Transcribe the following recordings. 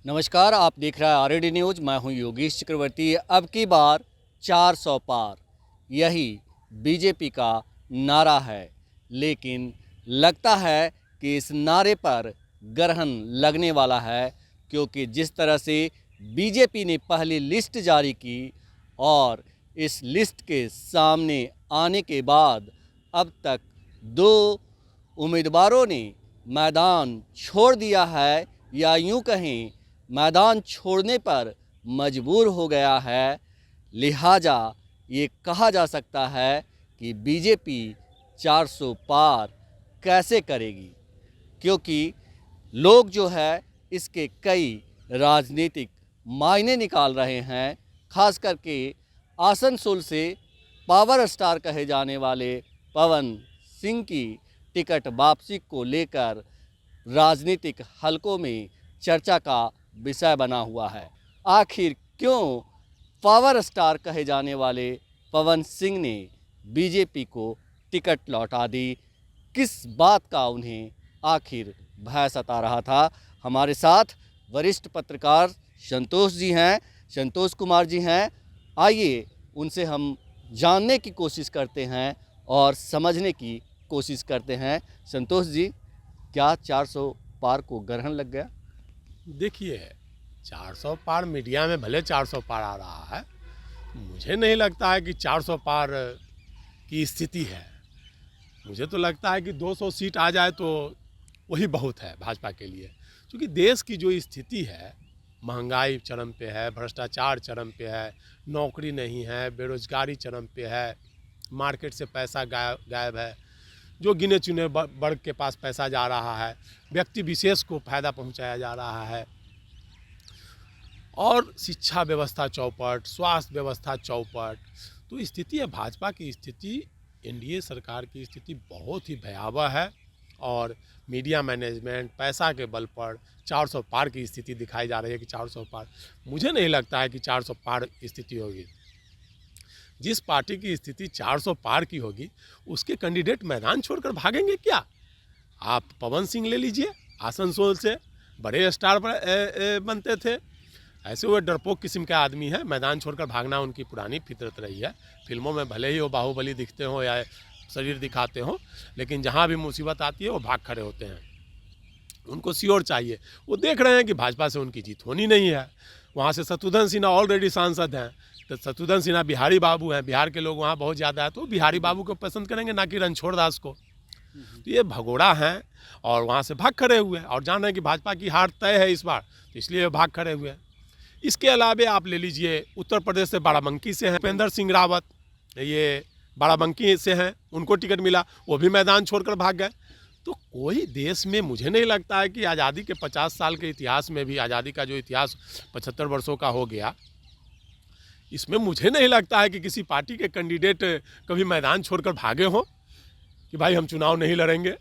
नमस्कार, आप देख रहे हैं आरएडी न्यूज़। मैं हूं योगेश चक्रवर्ती। अब की बार 400 पार, यही बीजेपी का नारा है। लेकिन लगता है कि इस नारे पर ग्रहण लगने वाला है, क्योंकि जिस तरह से बीजेपी ने पहली लिस्ट जारी की और इस लिस्ट के सामने आने के बाद अब तक दो उम्मीदवारों ने मैदान छोड़ दिया है, या यूं कहें मैदान छोड़ने पर मजबूर हो गया है। लिहाजा ये कहा जा सकता है कि बीजेपी 400 पार कैसे करेगी, क्योंकि लोग जो है इसके कई राजनीतिक मायने निकाल रहे हैं। खास करके आसनसोल से पावर स्टार कहे जाने वाले पवन सिंह की टिकट वापसी को लेकर राजनीतिक हलकों में चर्चा का विषय बना हुआ है। आखिर क्यों पावर स्टार कहे जाने वाले पवन सिंह ने बीजेपी को टिकट लौटा दी, किस बात का उन्हें आखिर भय सता रहा था। हमारे साथ वरिष्ठ पत्रकार संतोष जी हैं, संतोष कुमार जी हैं। आइए उनसे हम जानने की कोशिश करते हैं और समझने की कोशिश करते हैं। संतोष जी, क्या 400 पार को ग्रहण लग गया? देखिए, 400 पार मीडिया में भले 400 पार आ रहा है, मुझे नहीं लगता है कि 400 पार की स्थिति है। मुझे तो लगता है कि 200 सीट आ जाए तो वही बहुत है भाजपा के लिए, क्योंकि देश की जो स्थिति है, महंगाई चरम पे है, भ्रष्टाचार चरम पे है, नौकरी नहीं है, बेरोजगारी चरम पे है, मार्केट से पैसा गायब है, जो गिने चुने वर्ग के पास पैसा जा रहा है, व्यक्ति विशेष को फायदा पहुंचाया जा रहा है, और शिक्षा व्यवस्था चौपट, स्वास्थ्य व्यवस्था चौपट। तो स्थिति है भाजपा की स्थिति, एनडीए सरकार की स्थिति बहुत ही भयावह है। और मीडिया मैनेजमेंट, पैसा के बल पर 400 पार की स्थिति दिखाई जा रही है कि 400 पार। मुझे नहीं लगता है कि 400 पार स्थिति होगी। जिस पार्टी की स्थिति 400 पार की होगी, उसके कैंडिडेट मैदान छोड़कर भागेंगे क्या? आप पवन सिंह ले लीजिए, आसनसोल से बड़े स्टार बनते थे। ऐसे वो डरपोक किस्म के आदमी है, मैदान छोड़कर भागना उनकी पुरानी फितरत रही है। फिल्मों में भले ही वो बाहुबली दिखते हो या शरीर दिखाते हो, लेकिन जहाँ भी मुसीबत आती है वो भाग खड़े होते हैं। उनको श्योर चाहिए। वो देख रहे हैं कि भाजपा से उनकी जीत होनी नहीं है। वहाँ से शत्रुघ्न सिन्हा ऑलरेडी सांसद हैं, तो शत्रुघ्न सिन्हा बिहारी बाबू हैं, बिहार के लोग वहाँ बहुत ज़्यादा है, तो बिहारी बाबू को पसंद करेंगे, ना कि रणछोड़ दास को। तो ये भगोड़ा हैं और वहाँ से भाग खड़े हुए हैं, और जान रहे हैं कि भाजपा की हार तय है इस बार, तो इसलिए भाग खड़े हुए हैं। इसके अलावे आप ले लीजिए, उत्तर प्रदेश से बाराबंकी से हैं भूपेंद्र सिंह रावत, ये बाराबंकी से हैं, उनको टिकट मिला, वो भी मैदान छोड़कर भाग गए। तो कोई देश में मुझे नहीं लगता है कि आज़ादी के 50 साल के इतिहास में भी, आज़ादी का जो इतिहास 75 वर्षों का हो गया, इसमें मुझे नहीं लगता है कि किसी पार्टी के कैंडिडेट कभी मैदान छोड़कर भागे हों कि भाई हम चुनाव नहीं लड़ेंगे।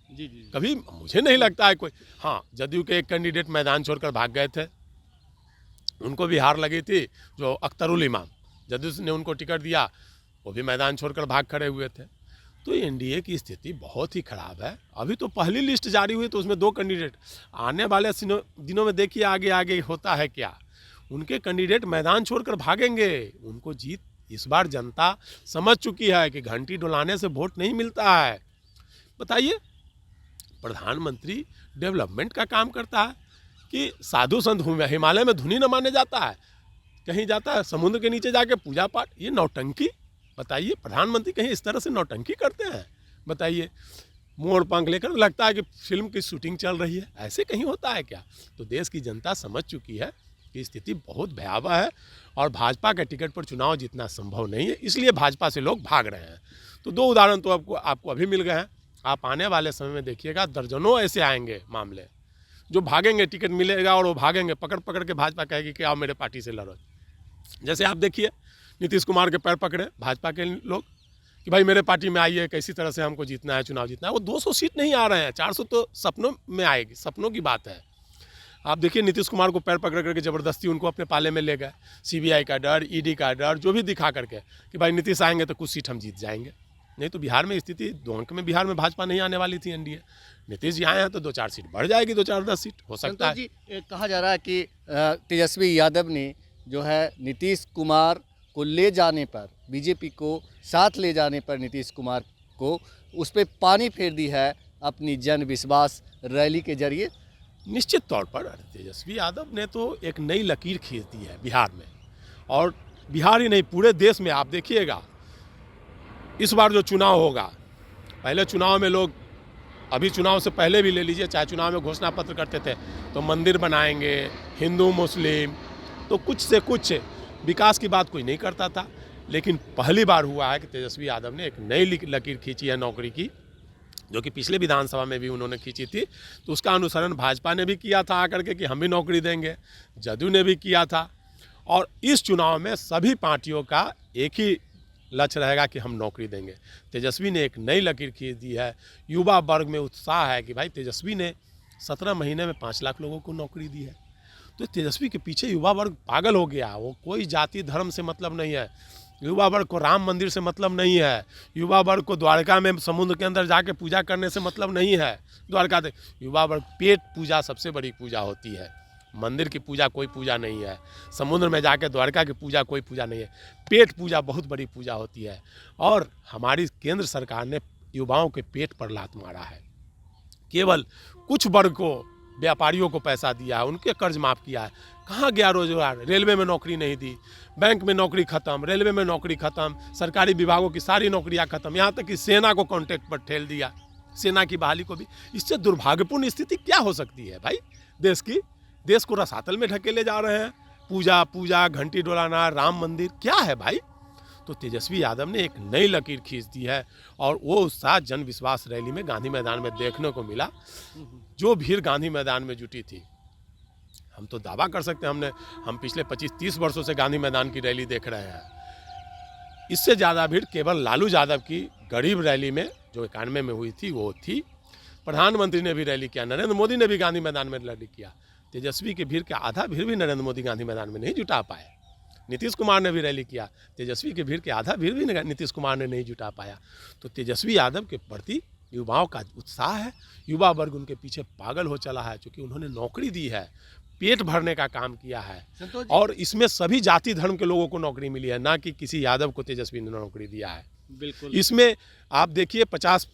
जी। कभी मुझे नहीं लगता है कोई। हाँ, जदयू के एक कैंडिडेट मैदान छोड़कर भाग गए थे, उनको भी हार लगी थी, जो अख्तरुल इमाम, जदयू ने उनको टिकट दिया, वो भी मैदान छोड़कर भाग खड़े हुए थे। तो एनडीए की स्थिति बहुत ही खराब है। अभी तो पहली लिस्ट जारी हुई तो उसमें 2 कैंडिडेट, आने वाले दिनों में देखिए आगे आगे होता है क्या। उनके कैंडिडेट मैदान छोड़कर भागेंगे। उनको जीत इस बार जनता समझ चुकी है कि घंटी डुलाने से वोट नहीं मिलता है। बताइए, प्रधानमंत्री डेवलपमेंट का काम करता है कि साधु संत हिमालय में धुनी न माने जाता है, कहीं जाता है समुद्र के नीचे जाके पूजा पाठ, ये नौटंकी। बताइए, प्रधानमंत्री कहीं इस तरह से नौटंकी करते हैं? बताइए, मोर पंख लेकर लगता है कि फिल्म की शूटिंग चल रही है, ऐसे कहीं होता है क्या? तो देश की जनता समझ चुकी है कि स्थिति बहुत भयावह है और भाजपा के टिकट पर चुनाव जीतना संभव नहीं है, इसलिए भाजपा से लोग भाग रहे हैं। तो 2 उदाहरण तो आपको अभी मिल गए हैं। आप आने वाले समय में देखिएगा, दर्जनों ऐसे आएंगे मामले जो भागेंगे, टिकट मिलेगा और वो भागेंगे, पकड़ पकड़ के भाजपा कहेगी कि आओ मेरे पार्टी से लड़ो। जैसे आप देखिए, नीतीश कुमार के पैर पकड़े भाजपा के लोग कि भाई मेरे पार्टी में आइए, कैसी तरह से हमको जीतना है, चुनाव जीतना है। वो 200 सीट नहीं आ रहे हैं, 400 तो सपनों में आएगी, सपनों की बात है। आप देखिए, नीतीश कुमार को पैर पकड़ करके ज़बरदस्ती उनको अपने पाले में ले गए। सीबीआई का डर, ईडी का डर, जो भी दिखा करके कि भाई नीतीश आएंगे तो कुछ सीट हम जीत जाएंगे। नहीं तो बिहार में स्थिति 2 अंक में बिहार में भाजपा नहीं आने वाली थी एनडीए। नीतीश जी आए हैं तो 2-4 सीट बढ़ जाएगी, 2-4-10 सीट हो सकता है। संतोष जी, कहा जा रहा है कि तेजस्वी यादव ने जो है नीतीश कुमार को ले जाने पर, बीजेपी को साथ ले जाने पर नीतीश कुमार को उस पर पानी फेर दी है अपनी जन विश्वास रैली के जरिए। निश्चित तौर पर तेजस्वी यादव ने तो एक नई लकीर खींच दी है बिहार में, और बिहार ही नहीं पूरे देश में। आप देखिएगा इस बार जो चुनाव होगा, पहले चुनाव में लोग, अभी चुनाव से पहले भी ले लीजिए, चाहे चुनाव में घोषणा पत्र करते थे तो मंदिर बनाएंगे, हिंदू मुस्लिम, तो कुछ से कुछ विकास की बात कोई नहीं करता था। लेकिन पहली बार हुआ है कि तेजस्वी यादव ने एक नई लकीर खींची है नौकरी की, जो कि पिछले विधानसभा में भी उन्होंने खींची थी। तो उसका अनुसरण भाजपा ने भी किया था आकर के कि हम भी नौकरी देंगे, जदयू ने भी किया था। और इस चुनाव में सभी पार्टियों का एक ही लक्ष्य रहेगा कि हम नौकरी देंगे। तेजस्वी ने एक नई लकीर खींच दी है। युवा वर्ग में उत्साह है कि भाई तेजस्वी ने 17 महीने में 5 लाख लोगों को नौकरी दी है। तो तेजस्वी के पीछे युवा वर्ग पागल हो गया। वो कोई जाति धर्म से मतलब नहीं है, युवा वर्ग को राम मंदिर से मतलब नहीं है, युवा वर्ग को द्वारका में समुद्र के अंदर जाके पूजा करने से मतलब नहीं है। द्वारका तक युवा वर्ग पेट पूजा सबसे बड़ी पूजा होती है। मंदिर की पूजा कोई पूजा नहीं है, समुद्र में जाके द्वारका की पूजा कोई पूजा नहीं है। पेट पूजा बहुत बड़ी पूजा होती है। और हमारी केंद्र सरकार ने युवाओं के पेट पर लात मारा है। केवल कुछ वर्ग को, व्यापारियों को पैसा दिया है, उनके कर्ज माफ़ किया है। कहाँ गया रोजगार? रेलवे में नौकरी नहीं दी, बैंक में नौकरी खत्म, रेलवे में नौकरी खत्म, सरकारी विभागों की सारी नौकरियां खत्म, यहाँ तक कि सेना को कॉन्ट्रैक्ट पर ठेल दिया, सेना की बहाली को भी। इससे दुर्भाग्यपूर्ण स्थिति क्या हो सकती है भाई देश की? देश को रसातल में ढकेले जा रहे हैं। पूजा घंटी डोलाना, राम मंदिर, क्या है भाई? तो तेजस्वी यादव ने एक नई लकीर खींच दी है, और वो उत्साह जन विश्वास रैली में गांधी मैदान में देखने को मिला। जो भीड़ गांधी मैदान में जुटी थी, हम तो दावा कर सकते हैं, हम पिछले 25-30 वर्षों से गांधी मैदान की रैली देख रहे हैं। इससे ज़्यादा भीड़ केवल लालू यादव की गरीब रैली में जो 91 में हुई थी वो थी। प्रधानमंत्री ने भी रैली किया, नरेंद्र मोदी ने भी गांधी मैदान में रैली किया। तेजस्वी की भीड़ का आधा भीड़ भी नरेंद्र मोदी गांधी मैदान में नहीं जुटा पाए। नीतीश कुमार ने भी रैली किया, तेजस्वी की भीड़ के आधा भीड़ भी नीतीश कुमार ने नहीं जुटा पाया। तो तेजस्वी यादव के प्रति युवाओं का उत्साह है, युवा वर्ग उनके पीछे पागल हो चला है, क्योंकि उन्होंने नौकरी दी है, पेट भरने का काम किया है। और इसमें सभी जाति धर्म के लोगों को नौकरी मिली है, ना कि किसी यादव को तेजस्वी ने नौकरी दिया है। बिल्कुल। इसमें आप देखिए 50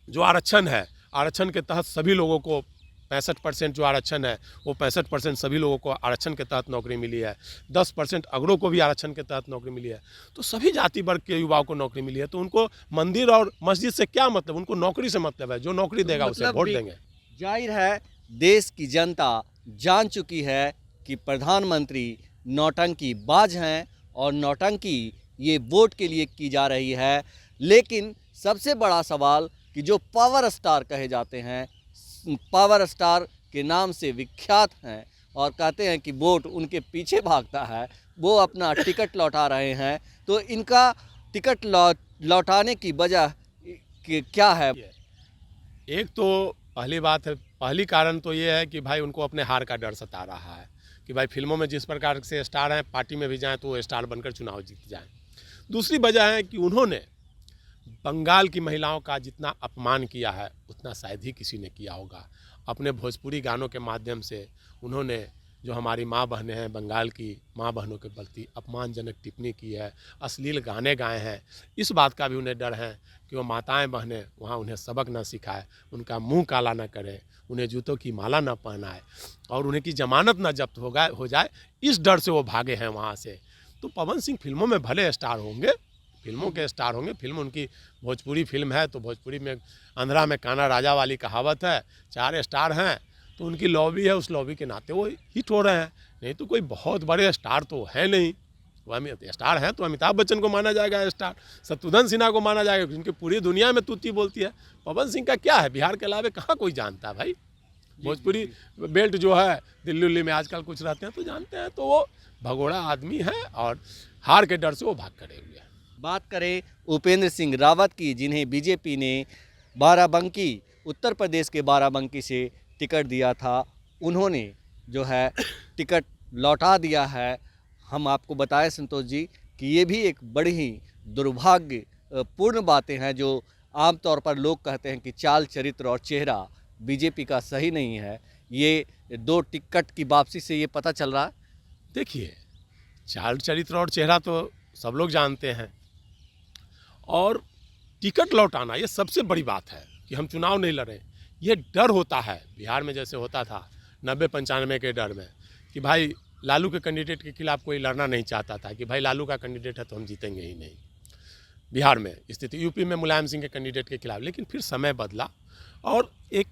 जो आरक्षण है, आरक्षण के तहत सभी लोगों को 65% जो आरक्षण है वो 65% सभी लोगों को आरक्षण के तहत नौकरी मिली है। 10% अगड़ों को भी आरक्षण के तहत नौकरी मिली है। तो सभी जाति वर्ग के युवाओं को नौकरी मिली है। तो उनको मंदिर और मस्जिद से क्या मतलब, उनको नौकरी से मतलब है। जो नौकरी देगा उसे वोट देंगे। जाहिर है देश की जनता जान चुकी है कि प्रधानमंत्री नौटंकी बाज हैं और नौटंकी ये वोट के लिए की जा रही है। लेकिन सबसे बड़ा सवाल कि जो पावर स्टार कहे जाते हैं, पावर स्टार के नाम से विख्यात हैं और कहते हैं कि वोट उनके पीछे भागता है, वो अपना टिकट लौटा रहे हैं। तो इनका टिकट लौटाने की वजह क्या है? एक तो पहली बात है, पहली कारण तो ये है कि भाई उनको अपने हार का डर सता रहा है कि भाई फिल्मों में जिस प्रकार से स्टार हैं, पार्टी में भी जाएं तो वो स्टार बनकर चुनाव जीत जाएं। दूसरी वजह है कि उन्होंने बंगाल की महिलाओं का जितना अपमान किया है उतना शायद ही किसी ने किया होगा। अपने भोजपुरी गानों के माध्यम से उन्होंने जो हमारी माँ बहनें हैं, बंगाल की माँ बहनों के प्रति अपमानजनक टिप्पणी की है, अश्लील गाने गाए हैं। इस बात का भी उन्हें डर है कि वो माताएं बहनें वहाँ उन्हें सबक ना सिखाए, उनका मुंह काला ना करे, उन्हें जूतों की माला ना पहनाए और उन्हें की जमानत ना जब्त हो जाए। इस डर से वो भागे हैं वहाँ से। तो पवन सिंह फिल्मों में भले स्टार होंगे, फिल्मों के स्टार होंगे, फिल्म उनकी भोजपुरी फिल्म है तो भोजपुरी में अंधरा में काना राजा वाली कहावत है, 4 स्टार हैं तो उनकी लॉबी है, उस लॉबी के नाते वो हिट हो रहे हैं। नहीं तो कोई बहुत बड़े स्टार तो है नहीं। वो स्टार हैं तो अमिताभ बच्चन को माना जाएगा स्टार, शत्रुघ्न सिन्हा को माना जाएगा, जिनकी पूरी दुनिया में तूती बोलती है। पवन सिंह का क्या है, बिहार के अलावा कहाँ कोई जानता है भाई। भोजपुरी बेल्ट जो है दिल्ली उल्ली में आजकल कुछ रहते हैं तो जानते हैं। तो वो भगोड़ा आदमी है और हार के डर से वो भाग खड़े हुए हैं। बात करें उपेंद्र सिंह रावत की, जिन्हें बीजेपी ने बाराबंकी, उत्तर प्रदेश के बाराबंकी से टिकट दिया था, उन्होंने जो है टिकट लौटा दिया है। हम आपको बताएं संतोष जी कि ये भी एक बड़ी ही दुर्भाग्य पूर्ण बातें हैं जो आमतौर पर लोग कहते हैं कि चाल चरित्र और चेहरा बीजेपी का सही नहीं है, ये 2 टिकट की वापसी से ये पता चल रहा है। देखिए, चाल चरित्र और चेहरा तो सब लोग जानते हैं, और टिकट लौटाना ये सबसे बड़ी बात है कि हम चुनाव नहीं लड़ें। ये डर होता है बिहार में, जैसे होता था 90-95 के डर में कि भाई लालू के कैंडिडेट के खिलाफ कोई लड़ना नहीं चाहता था कि भाई लालू का कैंडिडेट है तो हम जीतेंगे ही नहीं। बिहार में स्थिति, यूपी में मुलायम सिंह के कैंडिडेट के खिलाफ, लेकिन फिर समय बदला और एक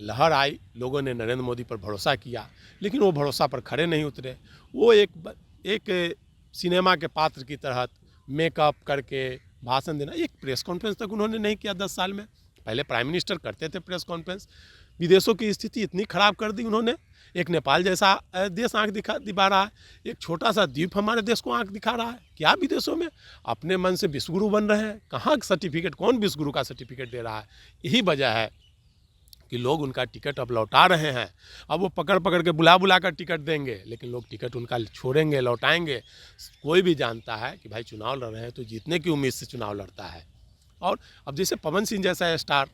लहर आई, लोगों ने नरेंद्र मोदी पर भरोसा किया, लेकिन वो भरोसा पर खड़े नहीं उतरे। वो एक सिनेमा के पात्र की तरह मेकअप करके भाषण देना, एक प्रेस कॉन्फ्रेंस तक उन्होंने नहीं किया 10 साल में। पहले प्राइम मिनिस्टर करते थे प्रेस कॉन्फ्रेंस। विदेशों की स्थिति इतनी ख़राब कर दी उन्होंने, एक नेपाल जैसा देश आंख दिखा रहा है, एक छोटा सा द्वीप हमारे देश को आंख दिखा रहा है। क्या विदेशों में अपने मन से विश्वगुरु बन रहे हैं? कहाँ सर्टिफिकेट, कौन विश्वगुरु का सर्टिफिकेट दे रहा है? यही वजह है कि लोग उनका टिकट अब लौटा रहे हैं। अब वो पकड़ के बुला कर टिकट देंगे, लेकिन लोग टिकट उनका छोड़ेंगे, लौटाएंगे। कोई भी जानता है कि भाई चुनाव लड़ रहे हैं तो जीतने की उम्मीद से चुनाव लड़ता है। और अब जैसे पवन सिंह जैसा स्टार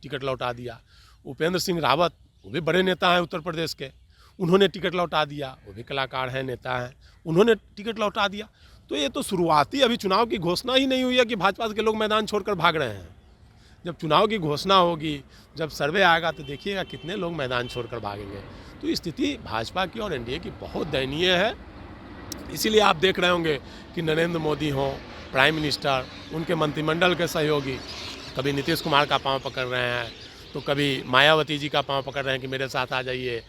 टिकट लौटा दिया, उपेंद्र सिंह रावत, वो भी बड़े नेता हैं उत्तर प्रदेश के, उन्होंने टिकट लौटा दिया, वो भी कलाकार हैं, नेता हैं, उन्होंने टिकट लौटा दिया। तो ये तो शुरुआती, अभी चुनाव की घोषणा ही नहीं हुई है कि भाजपा के लोग मैदान छोड़कर भाग रहे हैं। जब चुनाव की घोषणा होगी, जब सर्वे आएगा तो देखिएगा कितने लोग मैदान छोड़कर भागेंगे। तो स्थिति भाजपा की और एनडीए की बहुत दयनीय है। इसीलिए आप देख रहे होंगे कि नरेंद्र मोदी हों, प्राइम मिनिस्टर, उनके मंत्रिमंडल के सहयोगी कभी नीतीश कुमार का पांव पकड़ रहे हैं, तो कभी मायावती जी का पांव पकड़ रहे हैं कि मेरे साथ आ जाइए,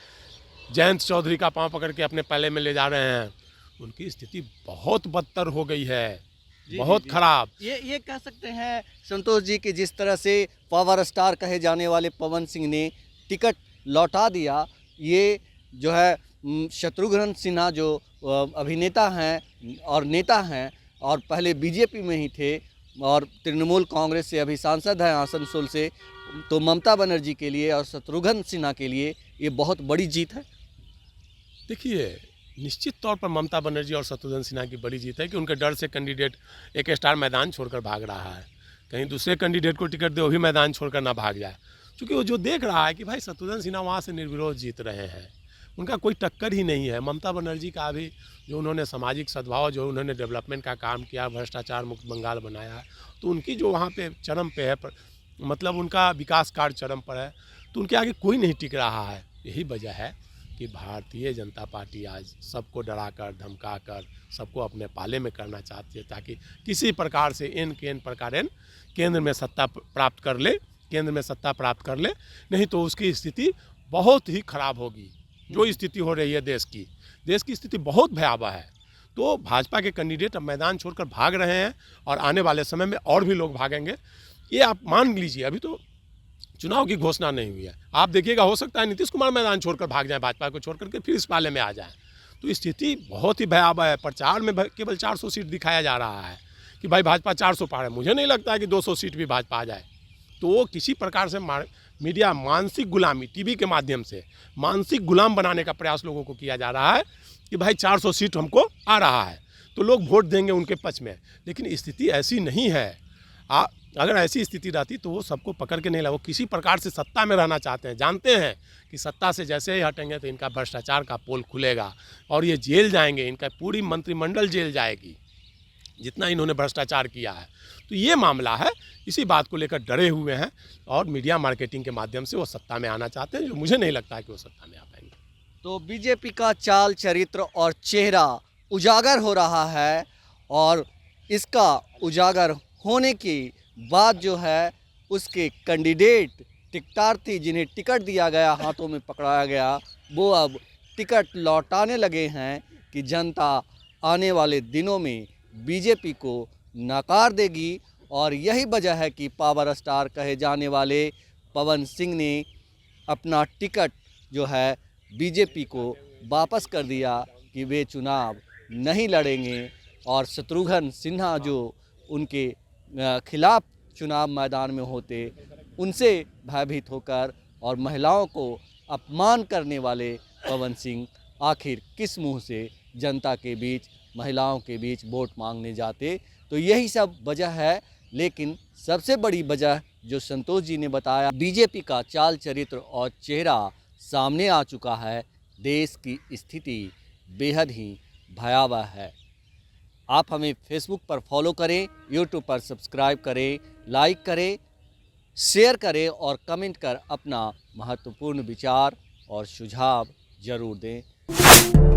जयंत चौधरी का पांव पकड़ के अपने पल्ले में ले जा रहे हैं। उनकी स्थिति बहुत बदतर हो गई है, बहुत खराब। ये कह सकते हैं संतोष जी कि जिस तरह से पावर स्टार कहे जाने वाले पवन सिंह ने टिकट लौटा दिया, ये जो है शत्रुघ्न सिन्हा जो अभिनेता हैं और नेता हैं और पहले बीजेपी में ही थे और तृणमूल कांग्रेस से अभी सांसद हैं आसनसोल से, तो ममता बनर्जी के लिए और शत्रुघ्न सिन्हा के लिए ये बहुत बड़ी जीत है। देखिए, निश्चित तौर पर ममता बनर्जी और शत्रुघ्न सिन्हा की बड़ी जीत है कि उनके डर से कैंडिडेट एक स्टार मैदान छोड़कर भाग रहा है। कहीं दूसरे कैंडिडेट को टिकट दे, वो भी मैदान छोड़कर ना भाग जाए, क्योंकि वो जो देख रहा है कि भाई शत्रुघ्न सिन्हा वहाँ से निर्विरोध जीत रहे हैं, उनका कोई टक्कर ही नहीं है। ममता बनर्जी का भी जो उन्होंने सामाजिक सद्भाव, जो उन्होंने डेवलपमेंट का काम किया, भ्रष्टाचार मुक्त बंगाल बनाया है, तो उनकी जो वहाँ पे चरम पे है, मतलब उनका विकास कार्य चरम पर है, तो उनके आगे कोई नहीं टिक रहा है। यही वजह है कि भारतीय जनता पार्टी आज सबको डराकर धमकाकर सबको अपने पाले में करना चाहती है, ताकि किसी प्रकार से केंद्र में सत्ता प्राप्त कर ले, नहीं तो उसकी स्थिति बहुत ही खराब होगी। जो स्थिति हो रही है देश की स्थिति बहुत भयावह है। तो भाजपा के कैंडिडेट अब मैदान छोड़कर भाग रहे हैं और आने वाले समय में और भी लोग भागेंगे, ये आप मान लीजिए। अभी तो चुनाव की घोषणा नहीं हुई है, आप देखिएगा, हो सकता है नीतीश कुमार मैदान छोड़कर भाग जाए, भाजपा को छोड़ करके फिर इस पाले में आ जाए। तो स्थिति बहुत ही भयावह है। प्रचार में केवल 400 सीट दिखाया जा रहा है कि भाई भाजपा 400 पार है। मुझे नहीं लगता है कि 200 सीट भी भाजपा आ जाए। तो वो किसी प्रकार से मीडिया मानसिक गुलामी, टीवी के माध्यम से मानसिक गुलाम बनाने का प्रयास लोगों को किया जा रहा है कि भाई 400 सीट हमको आ रहा है तो लोग वोट देंगे उनके पक्ष में। लेकिन स्थिति ऐसी नहीं है। अगर ऐसी स्थिति रहती तो वो सबको पकड़ के नहीं ला, वो किसी प्रकार से सत्ता में रहना चाहते हैं, जानते हैं कि सत्ता से जैसे ही हटेंगे तो इनका भ्रष्टाचार का पोल खुलेगा और ये जेल जाएंगे, इनका पूरी मंत्रिमंडल जेल जाएगी जितना इन्होंने भ्रष्टाचार किया है। तो ये मामला है, इसी बात को लेकर डरे हुए हैं और मीडिया मार्केटिंग के माध्यम से वो सत्ता में आना चाहते हैं, जो मुझे नहीं लगता है कि वो सत्ता में आ पाएंगे। तो बीजेपी का चाल चरित्र और चेहरा उजागर हो रहा है और इसका उजागर होने के बाद जो है उसके कैंडिडेट टिकटार्थी जिन्हें टिकट दिया गया, हाथों में पकड़ाया गया, वो अब टिकट लौटाने लगे हैं कि जनता आने वाले दिनों में बीजेपी को नकार देगी। और यही वजह है कि पावर स्टार कहे जाने वाले पवन सिंह ने अपना टिकट जो है बीजेपी को वापस कर दिया कि वे चुनाव नहीं लड़ेंगे और शत्रुघ्न सिन्हा जो उनके खिलाफ चुनाव मैदान में होते उनसे भयभीत होकर और महिलाओं को अपमान करने वाले पवन सिंह आखिर किस मुंह से जनता के बीच, महिलाओं के बीच वोट मांगने जाते। तो यही सब वजह है लेकिन सबसे बड़ी वजह जो संतोष जी ने बताया, बीजेपी का चाल चरित्र और चेहरा सामने आ चुका है। देश की स्थिति बेहद ही भयावह है। आप हमें फेसबुक पर फॉलो करें, यूट्यूब पर सब्सक्राइब करें, लाइक करें, शेयर करें और कमेंट कर अपना महत्वपूर्ण विचार और सुझाव ज़रूर दें।